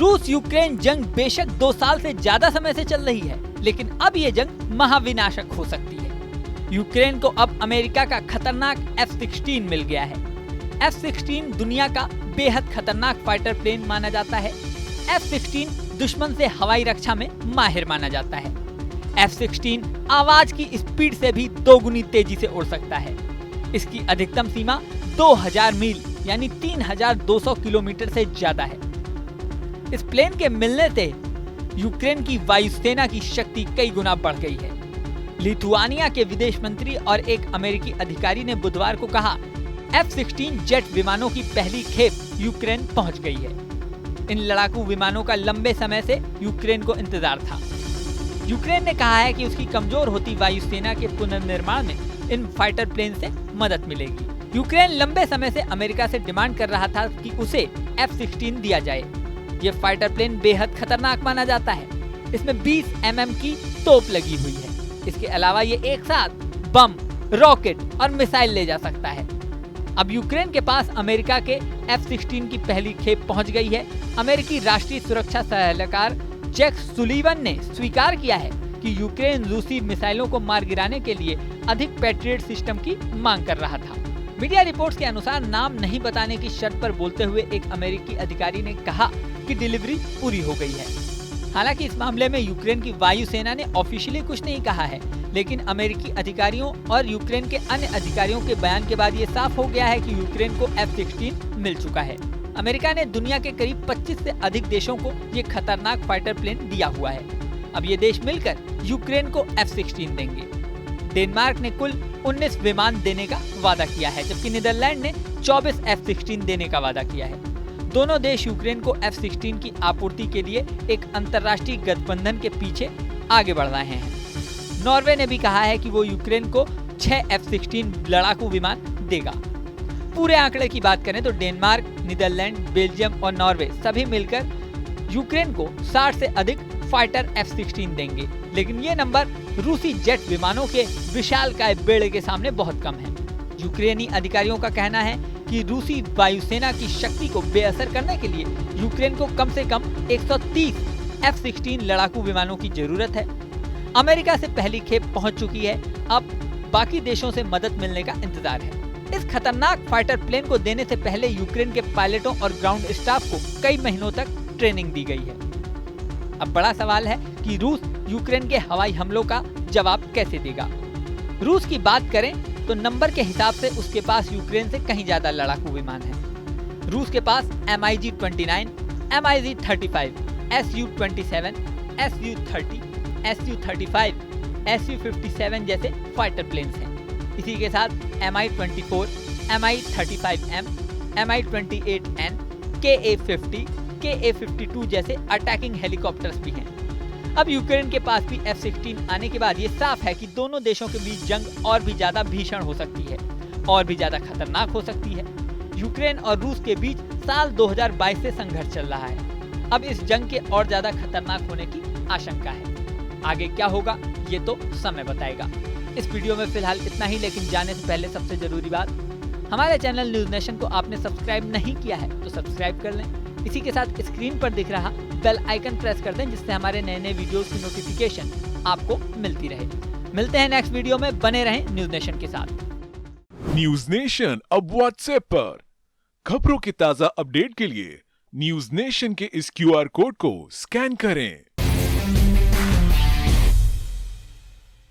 रूस यूक्रेन जंग बेशक 2 साल से ज्यादा समय से चल रही है, लेकिन अब ये जंग महाविनाशक हो सकती है। यूक्रेन को अब अमेरिका का खतरनाक F-16 मिल गया है। F-16 दुनिया का बेहद खतरनाक फाइटर प्लेन माना जाता है। F-16 दुश्मन से हवाई रक्षा में माहिर माना जाता है। F-16 आवाज की स्पीड से भी 2 गुनी तेजी से उड़ सकता है। इसकी अधिकतम सीमा 2000 मील यानी 3200 किलोमीटर से ज्यादा है। इस प्लेन के मिलने से यूक्रेन की वायुसेना की शक्ति कई गुना बढ़ गई है। लिथुआनिया के विदेश मंत्री और एक अमेरिकी अधिकारी ने बुधवार को कहा, F-16 जेट विमानों की पहली खेप यूक्रेन पहुंच गई है। इन लड़ाकू विमानों का लंबे समय से यूक्रेन को इंतजार था। यूक्रेन ने कहा है कि उसकी कमजोर होती वायुसेना के पुनर्निर्माण में इन फाइटर प्लेन से मदद मिलेगी। यूक्रेन लंबे समय से अमेरिका से डिमांड कर रहा था कि उसे F-16 दिया जाए। ये फाइटर प्लेन बेहद खतरनाक माना जाता है। इसमें 20 mm की तोप लगी हुई है। इसके अलावा ये एक साथ बम, रॉकेट और मिसाइल ले जा सकता है। अब यूक्रेन के पास अमेरिका के F-16 की पहली खेप पहुंच गई है। अमेरिकी राष्ट्रीय सुरक्षा सलाहकार जैक सुलीवन ने स्वीकार किया है कि यूक्रेन रूसी मिसाइलों को मार गिराने के लिए अधिक पैट्रियट सिस्टम की मांग कर रहा था। मीडिया रिपोर्ट्स के अनुसार नाम नहीं बताने की शर्त पर बोलते हुए एक अमेरिकी अधिकारी ने कहा कि डिलीवरी पूरी हो गई है। हालांकि इस मामले में यूक्रेन की वायुसेना ने ऑफिशियली कुछ नहीं कहा है, लेकिन अमेरिकी अधिकारियों और यूक्रेन के अन्य अधिकारियों के बयान के बाद ये साफ हो गया है कि यूक्रेन को F-16 मिल चुका है। अमेरिका ने दुनिया के करीब 25 से अधिक देशों को ये खतरनाक फाइटर प्लेन दिया हुआ है। अब ये देश मिलकर यूक्रेन को F-16 देंगे। डेनमार्क ने कुल 19 विमान देने का वादा किया है, जबकि नीदरलैंड ने 24 F-16 देने का वादा किया है। दोनों देश यूक्रेन को F-16 की आपूर्ति के लिए एक अंतर्राष्ट्रीय गठबंधन के पीछे आगे बढ़ रहे हैं। नॉर्वे ने भी कहा है कि वो यूक्रेन को 6 F-16 लड़ाकू विमान देगा। पूरे आंकड़े की बात करें तो डेनमार्क, नीदरलैंड, बेल्जियम और नॉर्वे सभी मिलकर यूक्रेन को 60 से अधिक फाइटर F-16 देंगे, लेकिन ये नंबर रूसी जेट विमानों के विशालकाय बेड़े के सामने बहुत कम है। यूक्रेनी अधिकारियों का कहना है कि रूसी वायुसेना की शक्ति को बेअसर करने के लिए यूक्रेन को कम से कम 130 F-16 लड़ाकू विमानों की जरूरत है। अमेरिका से पहली खेप पहुंच चुकी है। अब बाकी देशों से मदद मिलने का इंतजार है। इस खतरनाक फाइटर प्लेन को देने से पहले यूक्रेन के पायलटों और ग्राउंड स्टाफ को कई महीनों तक ट्रेनिंग दी गई है। अब बड़ा सवाल है कि रूस यूक्रेन के हवाई हमलों का जवाब कैसे देगा। रूस की बात करें तो नंबर के हिसाब से उसके पास यूक्रेन से कहीं ज्यादा लड़ाकू विमान है। रूस के पास MiG-29, MiG-35, Su-27, Su-30, Su-35, Su-57 जैसे फाइटर प्लेन्स हैं। इसी के साथ Mi-24, Mi-35M, Mi-28N, Ka-50, Ka-52 जैसे अटैकिंग हेलीकॉप्टर्स भी हैं। अब यूक्रेन के पास भी F-16 आने के बाद ये साफ है कि दोनों देशों के बीच जंग और भी ज्यादा भीषण हो सकती है, और भी ज्यादा खतरनाक हो सकती है। यूक्रेन और रूस के बीच साल 2022 से संघर्ष चल रहा है। अब इस जंग के और ज्यादा खतरनाक होने की आशंका है। आगे क्या होगा ये तो समय बताएगा। इस वीडियो में फिलहाल इतना ही, लेकिन जाने से पहले सबसे जरूरी बात, हमारे चैनल न्यूज नेशन को आपने सब्सक्राइब नहीं किया है तो सब्सक्राइब कर लें। इसी के साथ स्क्रीन पर दिख रहा बेल आइकन प्रेस कर दें, जिससे हमारे नए नए वीडियोस की नोटिफिकेशन आपको मिलती रहे। मिलते हैं नेक्स्ट वीडियो में, बने रहें न्यूज नेशन के साथ। न्यूज नेशन अब व्हाट्सएप पर खबरों की ताजा अपडेट के लिए न्यूज नेशन के इस QR कोड को स्कैन करें।